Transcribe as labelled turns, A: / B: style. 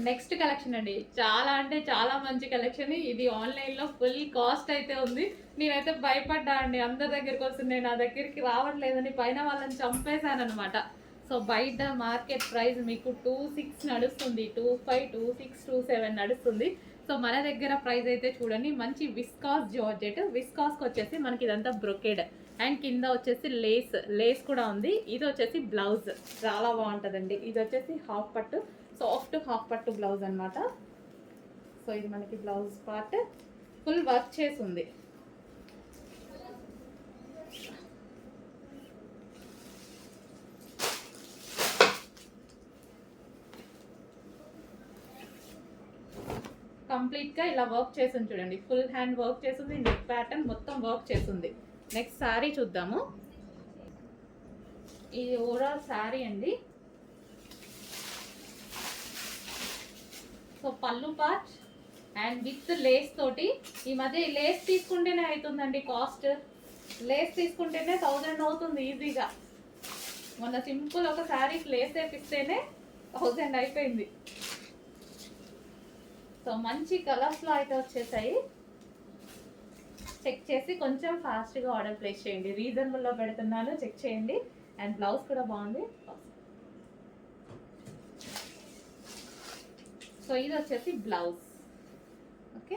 A: Next collection అండి, చాలా అంటే చాలా మంచి కలెక్షన్. ఇది ఆన్లైన్లో ఫుల్ కాస్ట్ అయితే ఉంది. నేనైతే భయపడ్డా అండి, అందరి దగ్గరికి వస్తుంది, నా దగ్గరికి రావట్లేదని పైన వాళ్ళని చంపేశాను అనమాట. సో బయట మార్కెట్ ప్రైస్ మీకు 26 నడుస్తుంది, 25, 26, 27 నడుస్తుంది. సో మన దగ్గర ప్రైస్ అయితే చూడండి, మంచి విస్కాస్ జార్జెట్. విస్కాస్కి వచ్చేసి మనకి ఇదంతా బ్రొకేడ్ అండ్ కింద వచ్చేసి లేస్, లేస్ కూడా ఉంది. ఇది వచ్చేసి బ్లౌజ్, చాలా బాగుంటుందండి. ఇది వచ్చేసి హాఫ్ పట్టు, సాఫ్ట్ హాఫ్ పట్టు బ్లౌజ్ అనమాట. సో ఇది మనకి బ్లౌజ్ పార్ట్ ఫుల్ వర్క్ చేసి ఉంది. కంప్లీట్గా ఇలా వర్క్ చేసింది చూడండి, ఫుల్ హ్యాండ్ వర్క్ చేసింది, నెక్ ప్యాటర్న్ మొత్తం వర్క్ చేసింది. నెక్స్ట్ శారీ చూద్దాము. ఇది ఓవరాల్ శారీ అండి. సో పళ్ళు పార్ట్ అండ్ విత్ లేస్ తోటి. ఈ మధ్య ఈ లేస్ తీసుకుంటేనే అవుతుందండి కాస్ట్, లేస్ తీసుకుంటేనే 1000 అవుతుంది ఈజీగా. మొన్న సింపుల్ ఒక శారీకి లేస్ వేపిస్తేనే 1000 అయిపోయింది. సో మంచి కలర్స్లో అయితే వచ్చేసాయి. చెక్ చేసి కొంచెం ఫాస్ట్గా ఆర్డర్ ప్లేస్ చేయండి, రీజనబుల్లో పెడుతున్నాను, చెక్ చేయండి. అండ్ బ్లౌజ్ కూడా బాగుంది. సో ఇది వచ్చేసి బ్లౌజ్. ఓకే.